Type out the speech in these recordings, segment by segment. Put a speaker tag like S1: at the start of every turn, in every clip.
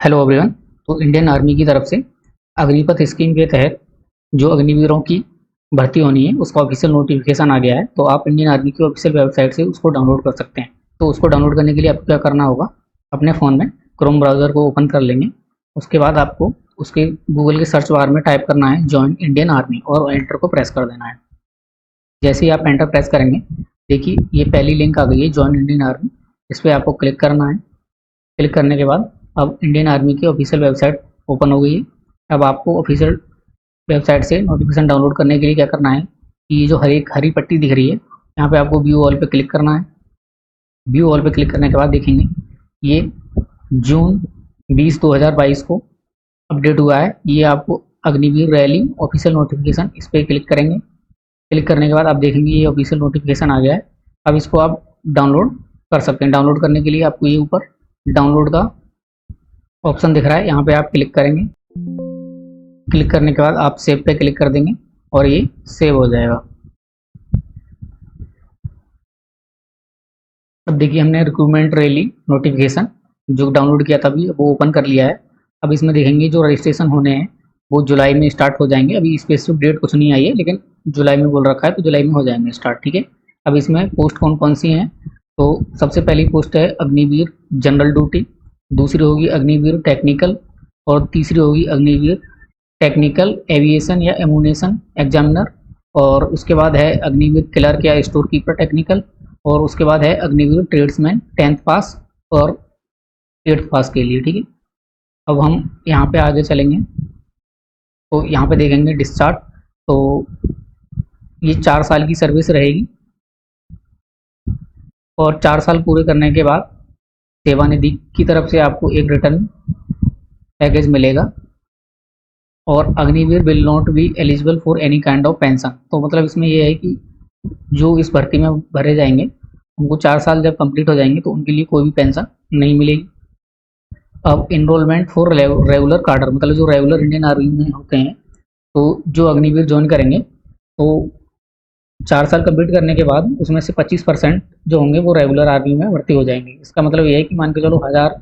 S1: Hello everyone. तो Indian army की तरफ से अग्निपथ स्कीम के तहत जो अग्निवीरों की भर्ती होनी है उसका ऑफिशियल नोटिफिकेशन आ गया है। तो आप इंडियन आर्मी की ऑफिशियल वेबसाइट से उसको डाउनलोड कर सकते हैं। तो उसको डाउनलोड करने के लिए आपको क्या करना होगा, अपने फ़ोन में क्रोम ब्राउज़र को ओपन कर लेंगे। उसके बाद आपको उसके गूगल के सर्च बार में टाइप करना है जॉइन इंडियन आर्मी और एंटर को प्रेस कर देना है। जैसे ही आप एंटर प्रेस करेंगे, देखिए ये पहली लिंक आ गई है जॉइन इंडियन आर्मी। इस पर आपको क्लिक करना है। क्लिक करने के बाद अब इंडियन आर्मी की ऑफिशियल वेबसाइट ओपन हो गई है। अब आपको ऑफिशियल वेबसाइट से नोटिफिकेशन डाउनलोड करने के लिए क्या करना है कि ये जो हरी हरी पट्टी दिख रही है, यहाँ पे आपको व्यू ऑल पे क्लिक करना है। व्यू ऑल पे क्लिक करने के बाद देखेंगे ये जून 20 2022 को अपडेट हुआ है। ये आपको अग्निवीर रैली ऑफिशियल नोटिफिकेशन, इस पर क्लिक करेंगे। क्लिक करने के बाद आप देखेंगे ये ऑफिशियल नोटिफिकेशन आ गया है। अब इसको आप डाउनलोड कर सकते हैं। डाउनलोड करने के लिए आपको ये ऊपर डाउनलोड का ऑप्शन दिख रहा है, यहाँ पे आप क्लिक करेंगे। क्लिक करने के बाद आप सेव पे क्लिक कर देंगे और ये सेव हो जाएगा। अब देखिए हमने रिक्रूटमेंट रैली नोटिफिकेशन जो डाउनलोड किया था अभी वो ओपन कर लिया है। अब इसमें देखेंगे जो रजिस्ट्रेशन होने हैं वो जुलाई में स्टार्ट हो जाएंगे। अभी स्पेसिफिक डेट कुछ नहीं आई है, लेकिन जुलाई में बोल रखा है तो जुलाई में हो जाएंगे स्टार्ट। ठीक है। अब इसमें पोस्ट कौन कौन सी हैं, तो सबसे पहली पोस्ट है अग्निवीर जनरल ड्यूटी, दूसरी होगी अग्निवीर टेक्निकल, और तीसरी होगी अग्निवीर टेक्निकल एविएशन या एमुनेशन एग्जामिनर, और उसके बाद है अग्निवीर क्लर्क या स्टोर कीपर टेक्निकल, और उसके बाद है अग्निवीर ट्रेड्समैन 10th पास और 8th पास के लिए। ठीक है। अब हम यहाँ पे आगे चलेंगे तो यहाँ पे देखेंगे डिस्चार्ज। तो ये 4 साल की सर्विस रहेगी और 4 साल पूरे करने के बाद सेवानिधि की तरफ से आपको एक रिटर्न पैकेज मिलेगा। और Agniveer will not be eligible for any kind of pension. तो मतलब इसमें ये है कि जो इस भर्ती में भरे जाएंगे उनको 4 साल जब कंप्लीट हो जाएंगे तो उनके लिए कोई भी पेंशन नहीं मिलेगी। अब इनरोलमेंट फॉर रेगुलर कार्डर, मतलब जो रेगुलर इंडियन आर्मी में होते हैं, तो जो अग्निवीर ज्वाइन करेंगे तो 4 साल कंप्लीट करने के बाद उसमें से 25% जो होंगे वो रेगुलर आर्मी में भर्ती हो जाएंगे। इसका मतलब ये है कि मान के चलो 1000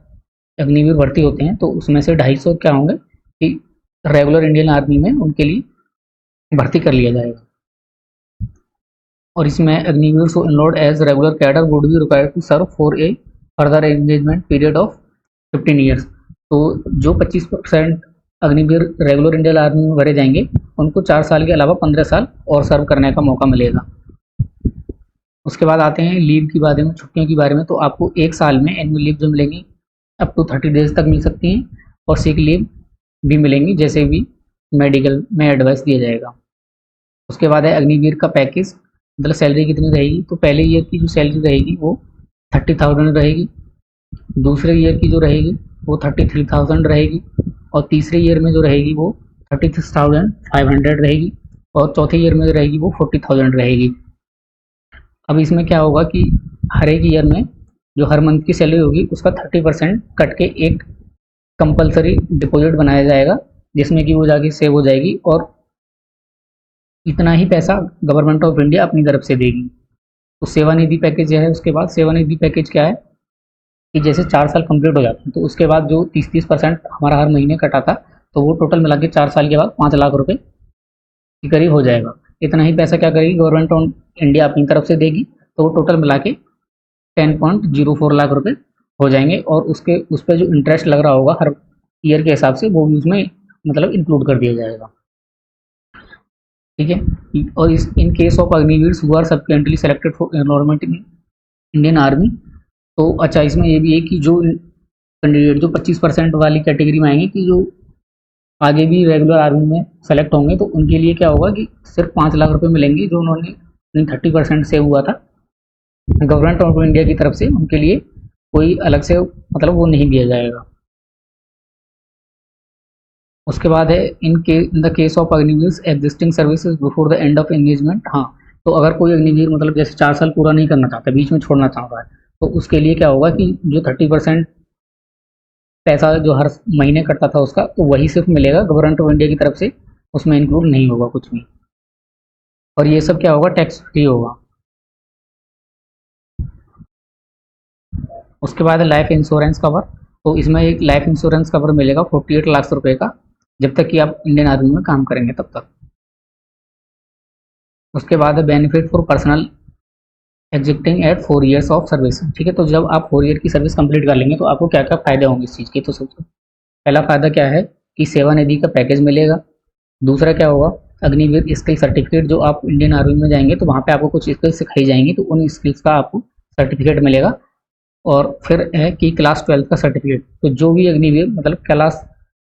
S1: अग्निवीर भर्ती होते हैं तो उसमें से 250 क्या होंगे कि रेगुलर इंडियन आर्मी में उनके लिए भर्ती कर लिया जाएगा। और इसमें Agniveer so enrolled as regular cadre would be required to serve for a further engagement period of 15 years. तो जो 25% अग्निवीर रेगुलर इंडियन आर्मी में भरे जाएंगे उनको 4 साल के अलावा 15 साल और सर्व करने का मौका मिलेगा। उसके बाद आते हैं लीव की बारे में, छुट्टियों की बारे में। तो आपको 1 साल में एनुअल लीव जो मिलेंगी अप टू 30 डेज तक मिल सकती हैं, और सिक लीव भी मिलेंगी जैसे भी मेडिकल में एडवाइस दिया जाएगा। उसके बाद है अग्निवीर का पैकेज, मतलब सैलरी कितनी रहेगी। तो पहले ईयर की जो सैलरी रहेगी वो 30,000 रहेगी, दूसरे ईयर की जो रहेगी वो 33,000 रहेगी, और तीसरे ईयर में जो रहेगी वो 36,500 रहेगी, और चौथे ईयर में जो रहेगी वो 40,000 रहेगी। अब इसमें क्या होगा कि हर एक ईयर में जो हर मंथ की सैलरी होगी उसका 30% कट के एक कंपलसरी डिपॉजिट बनाया जाएगा, जिसमें कि वो जाके सेव हो जाएगी, और इतना ही पैसा गवर्नमेंट ऑफ इंडिया अपनी तरफ से देगी। तो सेवानिधि पैकेज है। उसके बाद सेवानिधि पैकेज क्या है कि जैसे 4 साल कंप्लीट हो जाते हैं तो उसके बाद जो 30-30% हमारा हर महीने कटा था तो वो टोटल मिला के 4 साल के बाद 5 लाख रुपए के करीब हो जाएगा। इतना ही पैसा क्या करेगी गवर्नमेंट ऑफ इंडिया अपनी तरफ से देगी, तो वो टोटल मिला के 10.04 लाख रुपए हो जाएंगे। और उसके उस पर जो इंटरेस्ट लग रहा होगा हर ईयर के हिसाब से वो भी उसमें मतलब इंक्लूड कर दिया जाएगा। ठीक है। और इस in case of Agniveer who are subsequently selected for enrolment in Indian army, तो अच्छा इसमें ये भी है कि जो कैंडिडेट जो 25% वाली कैटेगरी में आएंगे कि जो आगे भी रेगुलर आर्मी में सेलेक्ट होंगे तो उनके लिए क्या होगा कि सिर्फ 5 लाख रुपए मिलेंगे जो उन्होंने 30% सेव हुआ था गवर्नमेंट ऑफ इंडिया की तरफ से। उनके लिए कोई अलग से मतलब वो नहीं दिया जाएगा। उसके बाद है in the case of Agniveer existing services before the end of engagement. हाँ, तो अगर कोई अग्निवीर मतलब जैसे 4 साल पूरा नहीं करना चाहता, बीच में छोड़ना चाह रहा है, तो उसके लिए क्या होगा कि जो 30% पैसा जो हर महीने कटता था उसका, तो वही सिर्फ मिलेगा गवर्नमेंट ऑफ इंडिया की तरफ से, उसमें इंक्लूड नहीं होगा कुछ भी। और ये सब क्या होगा, टैक्स फ्री होगा। उसके बाद लाइफ इंश्योरेंस कवर। तो इसमें एक लाइफ इंश्योरेंस कवर मिलेगा 48 लाख रुपए का, जब तक कि आप इंडियन आर्मी में काम करेंगे तब तक। उसके बाद है benefit for personal exiting at 4 years of service. ठीक है, तो जब आप 4 ईयर की सर्विस कंप्लीट कर लेंगे तो आपको क्या क्या फायदे होंगे इस चीज़ के, तो सबसे पहला फायदा क्या है कि सेवानिधि का पैकेज मिलेगा। दूसरा क्या होगा, अग्निवीर स्किल सर्टिफिकेट, जो आप इंडियन आर्मी में जाएंगे तो वहाँ पे आपको कुछ स्किल्स सिखाई जाएंगी, तो उन स्किल्स का आपको सर्टिफिकेट मिलेगा। और फिर है कि क्लास 12 का सर्टिफिकेट, तो जो भी अग्निवीर मतलब क्लास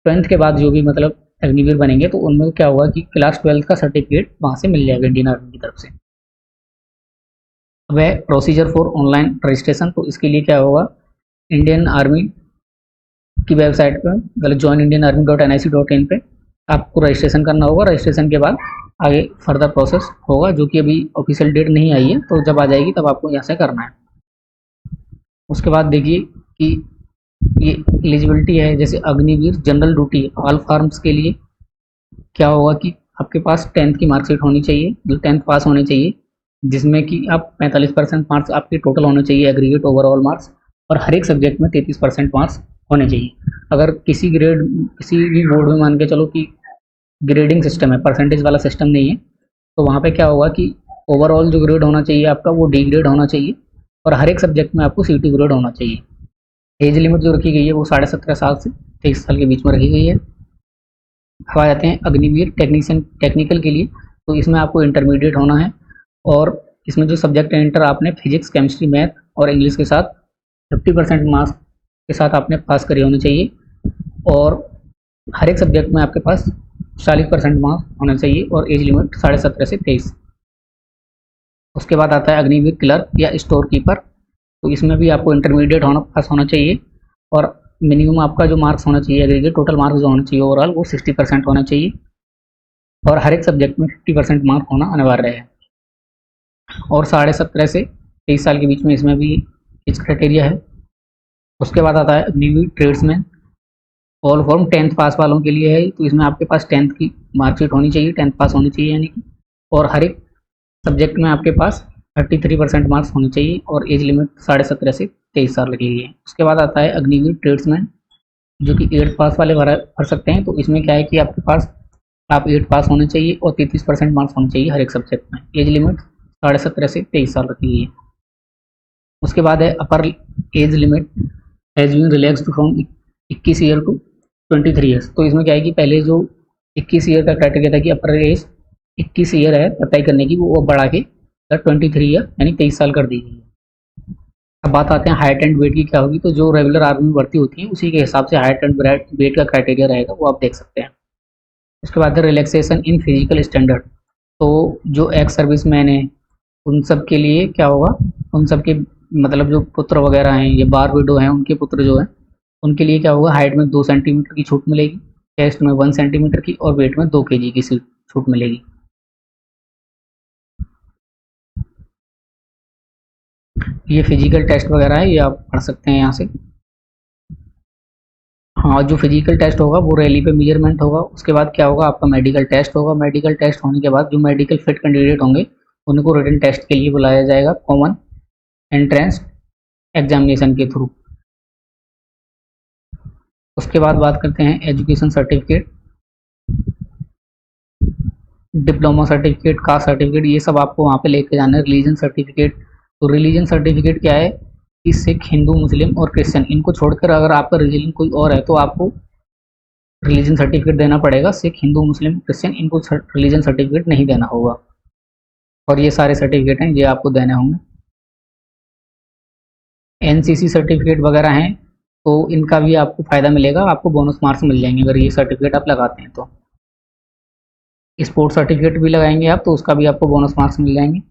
S1: 12 के बाद जो भी मतलब अग्निवीर बनेंगे तो उनमें क्या होगा कि क्लास 12 का सर्टिफिकेट वहाँ से मिल जाएगा इंडियन आर्मी की तरफ से। वह प्रोसीजर फॉर ऑनलाइन रजिस्ट्रेशन, तो इसके लिए क्या होगा, इंडियन आर्मी की वेबसाइट पर मतलब joinindianarmy.nic.in पे आपको रजिस्ट्रेशन करना होगा। रजिस्ट्रेशन के बाद आगे फर्दर प्रोसेस होगा, जो कि अभी ऑफिशियल डेट नहीं आई है, तो जब आ जाएगी तब आपको यहाँ से करना है। उसके बाद देखिए कि ये एलिजिबिलिटी है, जैसे Agniveer general duty all farms के लिए क्या होगा कि आपके पास 10th की मार्कशीट होनी चाहिए, जो 10th पास होने चाहिए, जिसमें कि आप 45% मार्क्स आपके टोटल होने चाहिए, एग्रीगेट ओवरऑल मार्क्स, और हर एक सब्जेक्ट में 33% मार्क्स होने चाहिए। अगर किसी भी बोर्ड में मान के चलो कि ग्रेडिंग सिस्टम है, परसेंटेज वाला सिस्टम नहीं है, तो वहाँ पे क्या होगा कि ओवरऑल जो ग्रेड होना चाहिए आपका वो डी ग्रेड होना चाहिए, और हर एक सब्जेक्ट में आपको सी ग्रेड होना चाहिए। एज लिमिट जो रखी गई है वो 17.5 साल से 23 साल के बीच में रखी गई है। अब आ जाते हैं अग्निवीर टेक्निकल के लिए, तो इसमें आपको इंटरमीडिएट होना है, और इसमें जो सब्जेक्ट एंटर आपने फिजिक्स, केमिस्ट्री, मैथ और इंग्लिश के साथ 50% मार्क्स के साथ आपने पास करे होने चाहिए, और हर एक सब्जेक्ट में आपके पास 40% मार्क्स होना चाहिए, और एज लिमिट 17.5 से 23। उसके बाद आता है अग्निवीर क्लर्क या स्टोर कीपर, तो इसमें भी आपको इंटरमीडिएट पास होना चाहिए, और मिनिमम आपका जो मार्क्स होना चाहिए एग्रीगेट टोटल मार्क्स जो होना चाहिए ओवरऑल वो 60% होना चाहिए, और हर एक सब्जेक्ट में 50% मार्क होना अनिवार्य है, और 17.5 से 23 साल के बीच में इसमें भी एज क्राइटेरिया है। उसके बाद आता है Agniveer tradesman, all form 10th पास वालों के लिए है, तो इसमें आपके पास 10th की मार्कशीट होनी चाहिए, 10th पास होनी चाहिए यानी कि, और हर एक सब्जेक्ट में आपके पास 33% मार्क्स होने चाहिए, और एज लिमिट 17.5 से 23 साल लगी हुई है। उसके बाद आता है अग्निवीर ट्रेड्समैन, जो कि 8th पास वाले भर सकते हैं, तो इसमें क्या है कि आपके पास आप 8 पास होने चाहिए और 33% मार्क्स होने चाहिए हर एक सब्जेक्ट में। एज लिमिट 17.5 से 23 साल रखी हुई है। उसके बाद है upper age limit has been relaxed from 21 year to 23 years, तो इसमें क्या है कि पहले जो 21 ईयर का क्राइटेरिया था कि अपर एज 21 ईयर है अप्लाई करने की, वो बढ़ा के 23 ईयर यानी 23 साल कर दी गई है। अब बात आते हैं हाइट एंड वेट की क्या होगी, तो जो रेगुलर आर्मी में भर्ती होती है उसी के हिसाब से हाइट एंड वेट का क्राइटेरिया रहेगा, वो आप देख सकते हैं। उसके बाद रिलैक्सेशन इन फिजिकल स्टैंडर्ड, तो जो एक्स सर्विस मैन है उन सब के लिए क्या होगा, उन सब के मतलब जो पुत्र वगैरह हैं, ये बार विडो हैं, उनके पुत्र जो हैं उनके लिए क्या होगा, हाइट में 2 सेंटीमीटर की छूट मिलेगी, चेस्ट में 1 सेंटीमीटर की, और वेट में 2 kg की छूट मिलेगी। ये फिजिकल टेस्ट वगैरह है, ये आप पढ़ सकते हैं यहाँ से। हाँ, जो फिजिकल टेस्ट होगा वो रैली पे मेजरमेंट होगा। उसके बाद क्या होगा, आपका मेडिकल टेस्ट होगा। मेडिकल टेस्ट होने के बाद जो मेडिकल फिट कैंडिडेट होंगे उनको रिटन टेस्ट के लिए बुलाया जाएगा कॉमन एंट्रेंस एग्जामिनेशन के थ्रू। उसके बाद बात करते हैं education certificate, diploma certificate, caste certificate, ये सब आपको वहाँ पे लेके जाना है। रिलीजन सर्टिफिकेट, तो रिलीजन सर्टिफिकेट क्या है कि सिख, हिंदू, मुस्लिम और क्रिश्चियन, इनको छोड़कर अगर आपका रिलीजन कोई और है तो आपको रिलीजन सर्टिफिकेट देना पड़ेगा। सिख, हिंदू, मुस्लिम, क्रिश्चियन, इनको रिलीजन सर्टिफिकेट नहीं देना होगा, और ये सारे सर्टिफिकेट हैं ये आपको देने होंगे। एनसीसी सर्टिफिकेट वगैरह हैं तो इनका भी आपको फ़ायदा मिलेगा, आपको बोनस मार्क्स मिल जाएंगे अगर ये सर्टिफिकेट आप लगाते हैं तो। स्पोर्ट्स सर्टिफिकेट भी लगाएंगे आप तो उसका भी आपको बोनस मार्क्स मिल जाएंगे,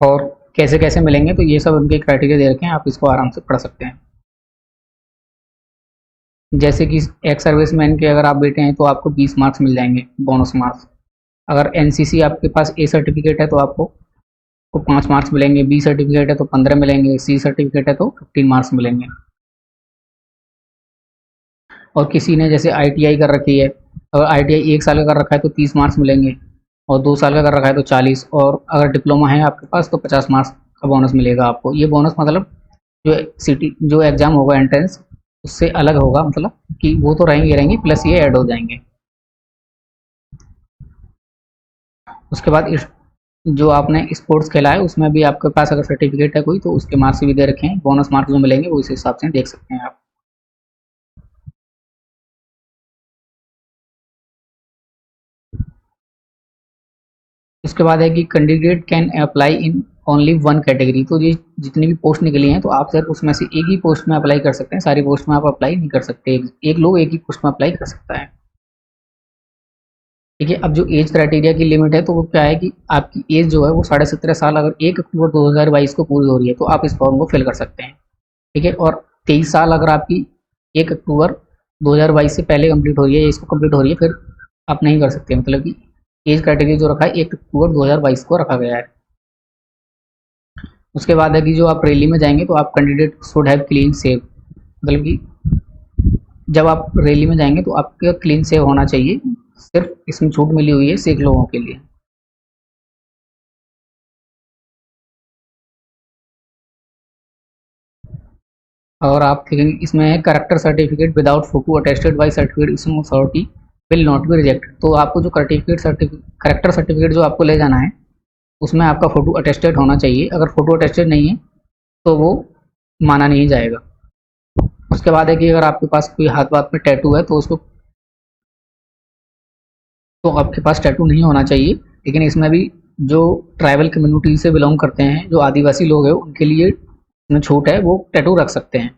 S1: और कैसे कैसे मिलेंगे तो ये सब उनके क्राइटेरिया दे रखे हैं, आप इसको आराम से पढ़ सकते हैं। जैसे कि एक्स सर्विसमैन के अगर आप बेटे हैं तो आपको 20 मार्क्स मिल जाएंगे बोनस मार्क्स। अगर एनसीसी आपके पास ए सर्टिफिकेट है तो आपको 5 मार्क्स मिलेंगे, बी सर्टिफिकेट है तो 15 मिलेंगे, सी सर्टिफिकेट है तो 15 मार्क्स मिलेंगे। और किसी ने जैसे आईटीआई कर रखी है, अगर आईटीआई 1 साल का कर रखा है तो 30 मार्क्स मिलेंगे, और 2 साल का कर रखा है तो 40, और अगर डिप्लोमा है आपके पास तो 50 मार्क्स का बोनस मिलेगा आपको। ये बोनस मतलब जो एग्ज़ाम होगा एंट्रेंस उससे अलग होगा, मतलब कि वो तो रहेंगे प्लस ये ऐड हो जाएंगे। उसके बाद जो आपने स्पोर्ट्स खेला है उसमें भी आपके पास अगर सर्टिफिकेट है कोई तो उसके मार्क्स भी दे रखे हैं, बोनस मार्क्स जो मिलेंगे वो इस हिसाब से देख सकते हैं आप। उसके बाद है कि candidate can apply in only one category. तो ये जितनी भी पोस्ट निकली हैं तो आप सिर्फ उसमें से एक ही पोस्ट में अप्लाई कर सकते हैं, सारी पोस्ट में आप अप्लाई नहीं कर सकते। एक लोग एक ही पोस्ट में अप्लाई कर सकता है। ठीक है, अब जो एज क्राइटेरिया की लिमिट है तो वो क्या है कि आपकी एज जो है वो 17.5 साल अगर 1 अक्टूबर 2022 को पूरी हो रही है तो आप इस फॉर्म को फिल कर सकते हैं। ठीक है, और 23 साल अगर आपकी 1 अक्टूबर 2022 से पहले कंप्लीट हो रही है, इसको कंप्लीट हो रही है, फिर आप नहीं कर सकते। मतलब कि एज क्राइटेरिया जो रखा है 1 अक्टूबर 2022 को रखा गया है। उसके बाद है कि जो आप रैली में जाएंगे तो आप candidate should have clean save, मतलब कि जब आप रैली में जाएंगे तो आपका क्लीन सेव होना चाहिए। सिर्फ इसमें छूट मिली हुई है सिख लोगों के लिए। और आप देखेंगे इसमें है character certificate without photo attested by certificate authority will not be rejected. तो आपको जो करेक्टर सर्टिफिकेट जो आपको ले जाना है उसमें आपका फोटो अटेस्टेड होना चाहिए। अगर फोटो अटेस्टेड नहीं है तो वो माना नहीं जाएगा। उसके बाद है कि अगर आपके पास कोई हाथ वाथ में टैटू है तो उसको, तो आपके पास टैटू नहीं होना चाहिए। लेकिन इसमें भी जो ट्राइबल कम्युनिटी से बिलोंग करते हैं, जो आदिवासी लोग हैं, उनके लिए इसमें छूट है, वो टैटू रख सकते हैं।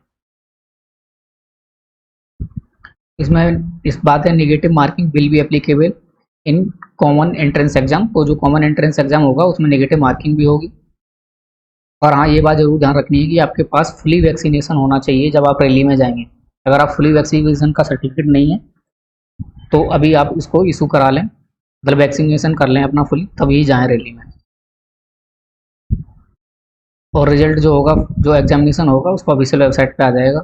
S1: इसमें इस बात है negative marking will be applicable in common entrance exam. तो जो कॉमन एंट्रेंस एग्जाम होगा उसमें नेगेटिव मार्किंग भी होगी। और हाँ, ये बात जरूर ध्यान रखनी है कि आपके पास फुली वैक्सीनेशन होना चाहिए जब आप रैली में जाएंगे। अगर आप फुली वैक्सीनेशन का सर्टिफिकेट नहीं है तो अभी आप इसको इशू करा लें, मतलब वैक्सीनेशन कर लें अपना फुली, तभी जाएं रैली में। और रिजल्ट जो होगा, जो एग्जामिनेशन होगा उसको ऑफिशियल वेबसाइट पे आ जाएगा।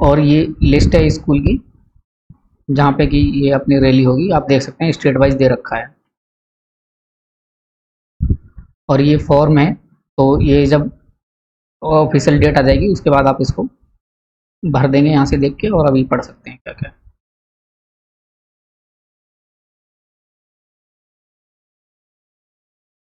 S1: और ये लिस्ट है स्कूल की जहाँ पे कि ये अपनी रैली होगी, आप देख सकते हैं स्टेट वाइज दे रखा है। और ये फॉर्म है, तो ये जब ऑफिशियल डेट आ जाएगी उसके बाद आप इसको भर देंगे यहाँ से देख के, और अभी पढ़ सकते हैं क्या क्या।